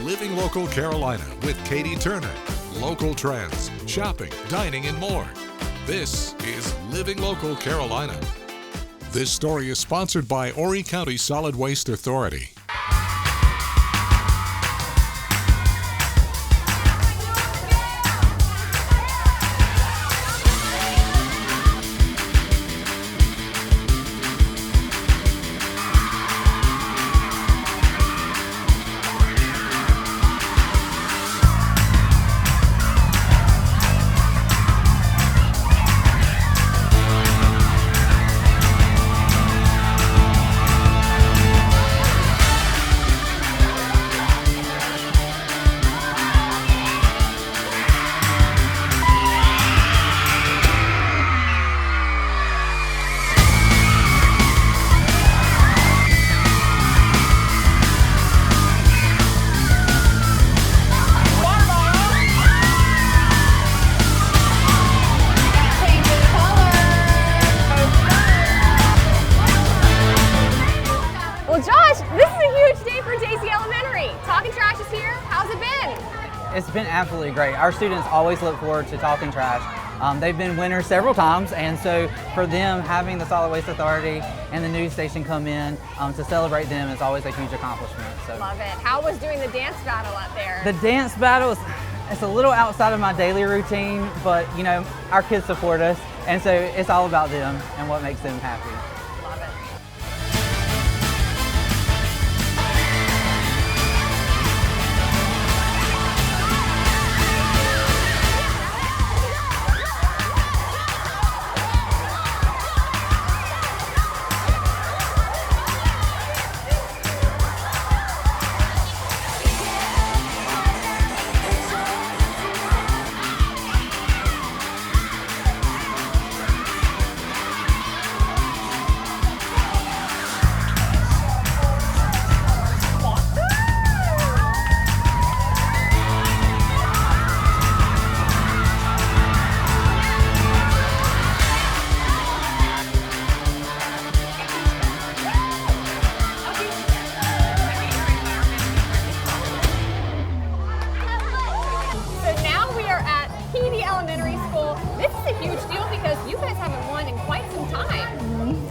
Living Local Carolina with Katie Turner. Local trends, shopping, dining, and more. This is Living Local Carolina. This story is sponsored by Horry County Solid Waste Authority. It's been absolutely great. Our students always look forward to Talking Trash. They've been winners several times, and so for them, having the Solid Waste Authority and the news station come in to celebrate them is always a huge accomplishment. So. Love it. How was doing the dance battle up there? The dance battle, it's a little outside of my daily routine, but you know, our kids support us, and so it's all about them and what makes them happy. Love it.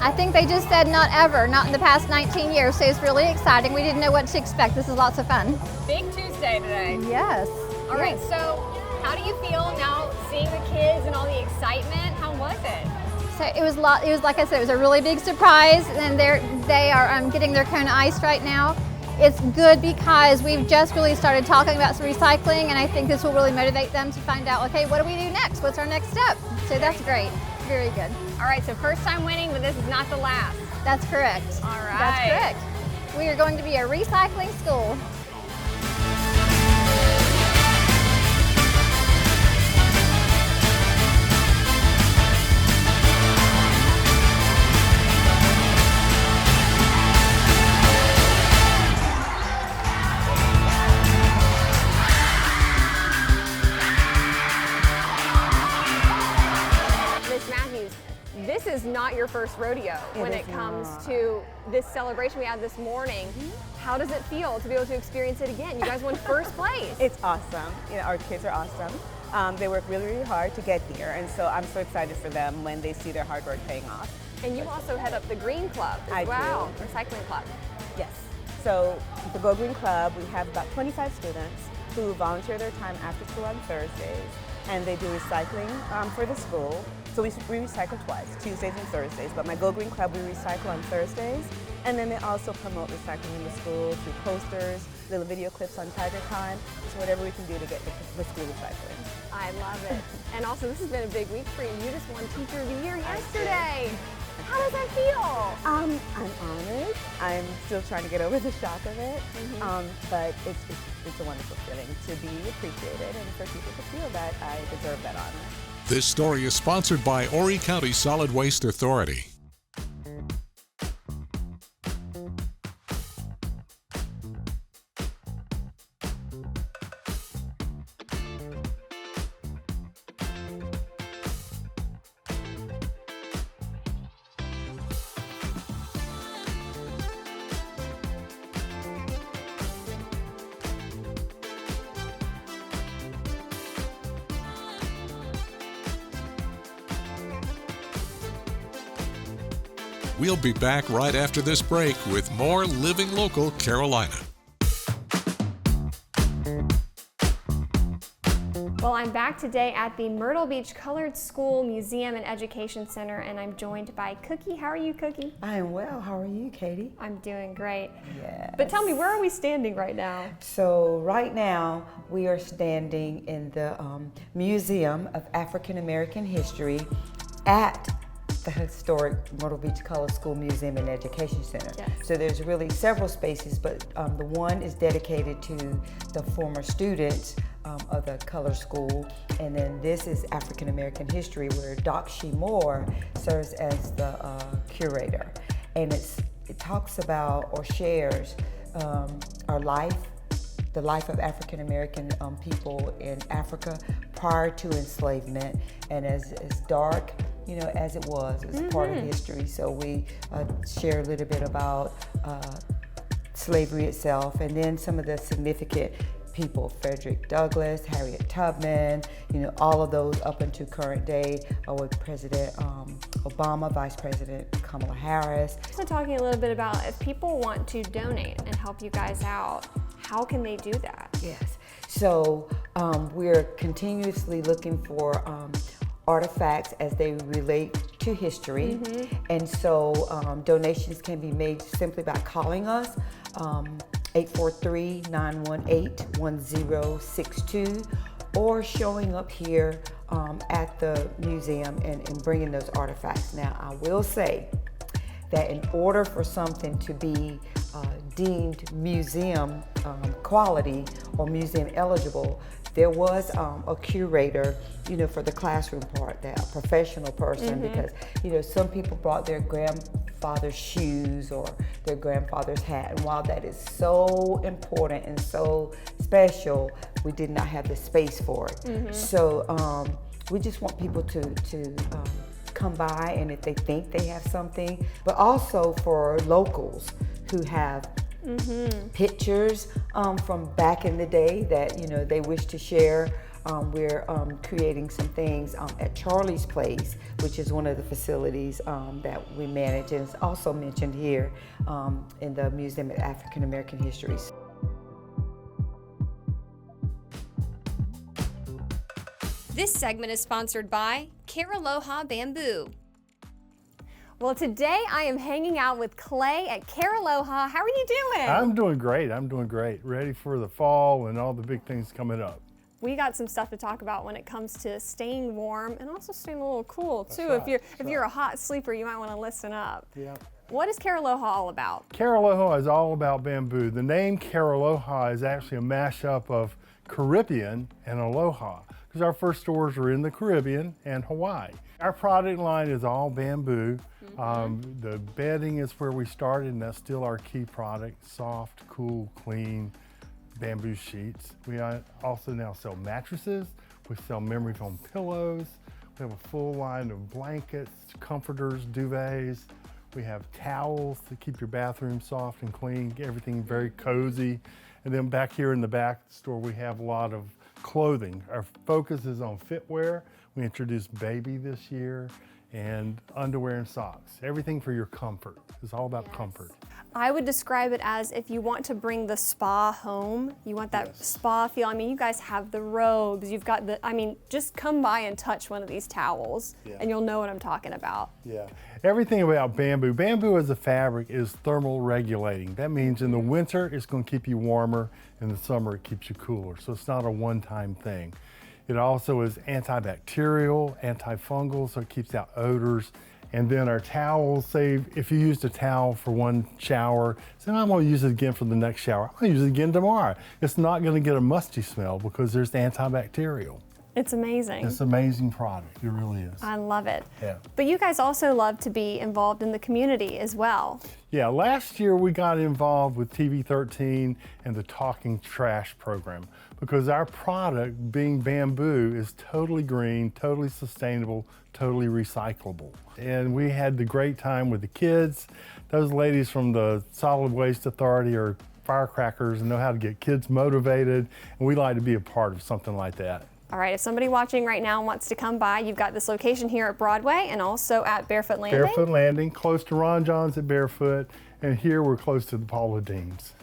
I think they just said not ever, not in the past 19 years, so it's really exciting. We didn't know what to expect. This is lots of fun. Big Tuesday today. Yes. All right, so how do you feel now seeing the kids and all the excitement? How was it? So it was like I said, it was a really big surprise, and they are getting their cone of ice right now. It's good because we've just really started talking about some recycling, and I think this will really motivate them to find out, okay, what do we do next? What's our next step? So that's great. Very good. All right, so first time winning, but this is not the last. That's correct. All right. That's correct. We are going to be a recycling school. This is not your first rodeo when it comes to this celebration we had this morning. How does it feel to be able to experience it again? You guys won first place. It's awesome. You know, our kids are awesome. They work really, really hard to get here, and so I'm so excited for them when they see their hard work paying off. And you also head up the Green Club as well, Recycling Club. Yes. So the Go Green Club, we have about 25 students who volunteer their time after school on Thursdays, and they do recycling for the school. So we recycle twice, Tuesdays and Thursdays, but my Go Green Club, we recycle on Thursdays, and then they also promote recycling in the school through posters, little video clips on Tiger Time, so whatever we can do to get the school recycling. I love it. And also, this has been a big week for you. You just won Teacher of the Year yesterday. How does that feel? I'm honored. I'm still trying to get over the shock of it, but it's a wonderful feeling to be appreciated and for people to feel that I deserve that honor. This story is sponsored by Horry County Solid Waste Authority. We'll be back right after this break with more Living Local Carolina. Well, I'm back today at the Myrtle Beach Colored School Museum and Education Center, and I'm joined by Cookie. How are you, Cookie? I am well. How are you, Katie? I'm doing great. Yes. But tell me, where are we standing right now? So right now we are standing in the Museum of African American History at the historic Myrtle Beach Colored School Museum and Education Center. Yes. So there's really several spaces, but the one is dedicated to the former students of the color school, and then this is African American history, where Doc Shee Moore serves as the curator, and it talks about or shares our life, the life of African American people in Africa prior to enslavement, and as dark, you know, as it was, it's part of history. So we share a little bit about slavery itself, and then some of the significant people, Frederick Douglass, Harriet Tubman, you know, all of those up into current day with President Obama, Vice President Kamala Harris. So talking a little bit about if people want to donate and help you guys out, how can they do that? Yes, so we're continuously looking for artifacts as they relate to history, and so donations can be made simply by calling us 843-918-1062, or showing up here at the museum and bringing those artifacts. Now, I will say that in order for something to be deemed museum quality or museum eligible, there was a curator, you know, for the classroom part, that a professional person, because, you know, some people brought their grandfather's shoes or their grandfather's hat, and while that is so important and so special, we did not have the space for it. So we just want people to come by, and if they think they have something, but also for locals who have pictures from back in the day that, you know, they wish to share. We're creating some things at Charlie's Place, which is one of the facilities that we manage, and it's also mentioned here in the Museum of African American History. This segment is sponsored by Caraloha Bamboo. Well, today I am hanging out with Clay at Caraloha. How are you doing? I'm doing great. I'm doing great. Ready for the fall and all the big things coming up. We got some stuff to talk about when it comes to staying warm and also staying a little cool too. That's right. If you're a hot sleeper, you might want to listen up. Yeah. What is Caraloha all about? Caraloha is all about bamboo. The name Caraloha is actually a mashup of Caribbean and Aloha, because our first stores are in the Caribbean and Hawaii. Our product line is all bamboo. The bedding is where we started, and that's still our key product. Soft, cool, clean bamboo sheets. We also now sell mattresses. We sell memory foam pillows. We have a full line of blankets, comforters, duvets. We have towels to keep your bathroom soft and clean, everything very cozy. And then back here in the back store, we have a lot of clothing. Our focus is on footwear. We introduced baby this year, and underwear and socks. Everything for your comfort. It's all about comfort. I would describe it as if you want to bring the spa home, you want that spa feel. I mean, you guys have the robes, you've got the, I mean, just come by and touch one of these towels and you'll know what I'm talking about. Yeah, everything about bamboo. Bamboo as a fabric is thermal regulating. That means in the winter, it's gonna keep you warmer. In the summer, it keeps you cooler. So it's not a one-time thing. It also is antibacterial, antifungal, so it keeps out odors. And then our towels, say if you used a towel for one shower, say I'm gonna use it again for the next shower. I'm gonna use it again tomorrow. It's not gonna get a musty smell because there's antibacterial. It's amazing. It's an amazing product, it really is. I love it. Yeah. But you guys also love to be involved in the community as well. Yeah, last year we got involved with TV13 and the Talking Trash program because our product, being bamboo, is totally green, totally sustainable, totally recyclable. And we had the great time with the kids. Those ladies from the Solid Waste Authority are firecrackers and know how to get kids motivated, and we like to be a part of something like that. All right, if somebody watching right now wants to come by, you've got this location here at Broadway and also at Barefoot Landing. Barefoot Landing, close to Ron John's at Barefoot, and here we're close to the Paula Deans.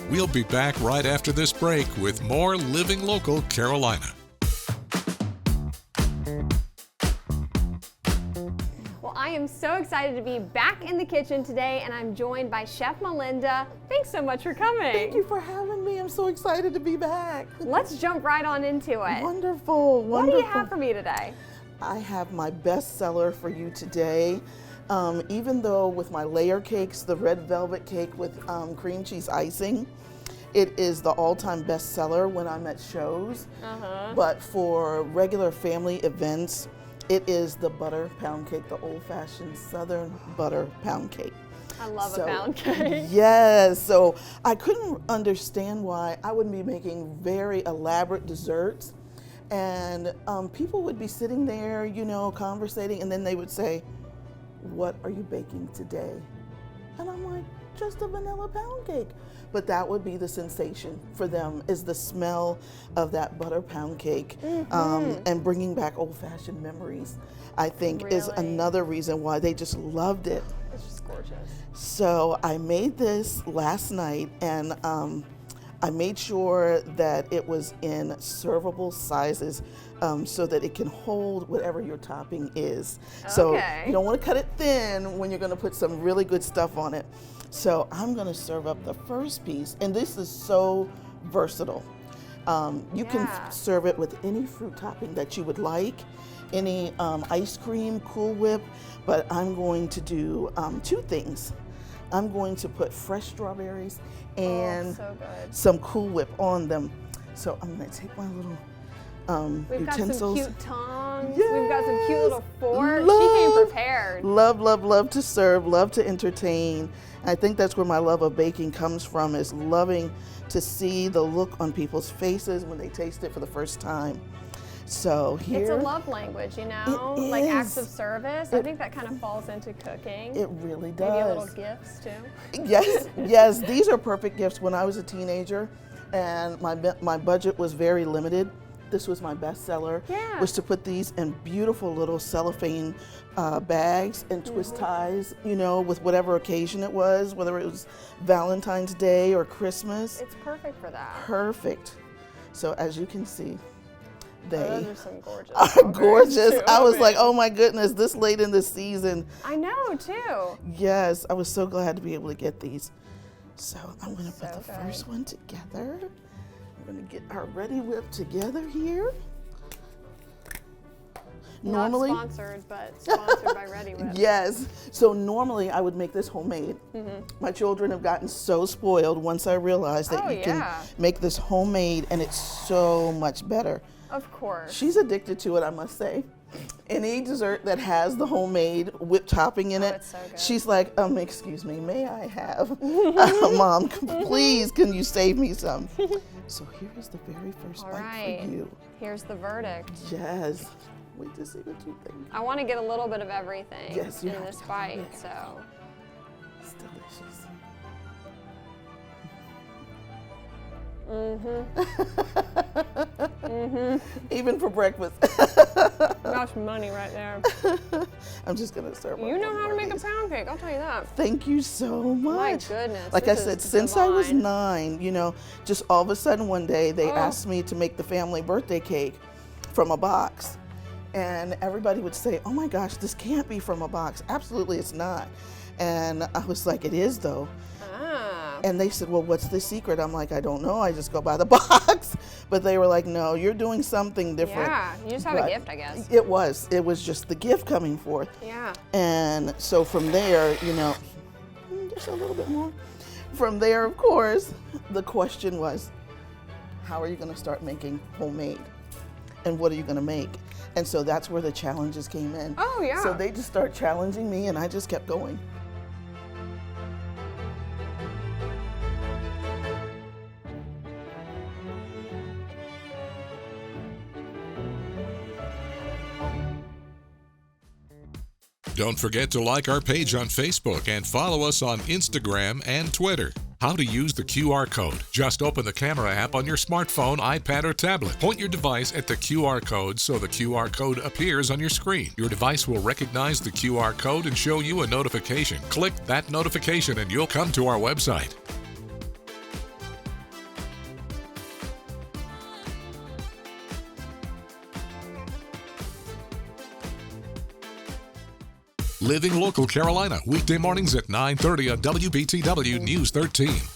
We'll be back right after this break with more Living Local Carolina. Well, I am so excited to be back in the kitchen today, and I'm joined by Chef Melinda. Thanks so much for coming. Thank you for having me. I'm so excited to be back. Let's jump right on into it. Wonderful, wonderful. What do you have for me today? I have my best seller for you today. Even though with my layer cakes, the red velvet cake with cream cheese icing, it is the all-time best seller when I'm at shows. But for regular family events, it is the butter pound cake, the old-fashioned Southern butter pound cake. I love a pound cake. Yes, so I couldn't understand why I would be making very elaborate desserts, and people would be sitting there, you know, conversating, and then they would say, "What are you baking today?" And I'm like, "Just a vanilla pound cake." But that would be the sensation for them, is the smell of that butter pound cake, and bringing back old-fashioned memories, I think is another reason why they just loved it. It's just gorgeous. So I made this last night, and I made sure that it was in servable sizes, so that it can hold whatever your topping is. So you don't want to cut it thin when you're going to put some really good stuff on it. So I'm going to serve up the first piece, and this is so versatile. You can serve it with any fruit topping that you would like, any ice cream, Cool Whip, but I'm going to do two things. I'm going to put fresh strawberries and some Cool Whip on them. So I'm going to take my little We've got utensils. some cute tongs. Yes. We've got some cute little forks. She came prepared. Love, love, love to serve, love to entertain. I think that's where my love of baking comes from, is loving to see the look on people's faces when they taste it for the first time. So here, it's a love language, you know, like acts of service. I think that kind of falls into cooking. It really does. Maybe a little gifts too. Yes, yes, these are perfect gifts. When I was a teenager and my budget was very limited, this was my best seller, was to put these in beautiful little cellophane bags and twist ties, you know, with whatever occasion it was, whether it was Valentine's Day or Christmas. It's perfect for that. Perfect. So as you can see, they those are some gorgeous. are gorgeous. I was like, oh my goodness, this late in the season. I know too. Yes, I was so glad to be able to get these. So I'm going to put the first one together. We're going to get our Ready Whip together here. Normally, not sponsored, but sponsored by Ready Whip. Yes. So normally I would make this homemade. My children have gotten so spoiled once I realized that you can make this homemade, and it's so much better. Of course. She's addicted to it, I must say. Any dessert that has the homemade whipped topping in it, it's so good. she's like, excuse me, may I have? Mom, please, can you save me some? So here's the very first bite for you. Here's the verdict. Yes. Wait to see what you think. I want to get a little bit of everything in have this to. bite, Yeah. so. It's delicious. Even for breakfast. That's money right there. I'm just gonna serve. You know how to make a pound cake, I'll tell you that. Thank you so much. My goodness. Like I this said, is since I was divine. 9, you know, just all of a sudden one day they asked me to make the family birthday cake from a box. And everybody would say, oh my gosh, this can't be from a box. Absolutely, it's not. And I was like, it is though. And they said, well, what's the secret? I'm like, I don't know. I just go by the box. But they were like, no, you're doing something different. Yeah, you just have a gift, I guess. It was just the gift coming forth. Yeah. And so from there, you know, just a little bit more. From there, of course, the question was, how are you going to start making homemade? And what are you going to make? And so that's where the challenges came in. Oh, yeah. So they just start challenging me, and I just kept going. Don't forget to like our page on Facebook and follow us on Instagram and Twitter. How to use the QR code. Just open the camera app on your smartphone, iPad, or tablet. Point your device at the QR code so the QR code appears on your screen. Your device will recognize the QR code and show you a notification. Click that notification and you'll come to our website. Living Local Carolina, weekday mornings at 9:30 on WBTW News 13.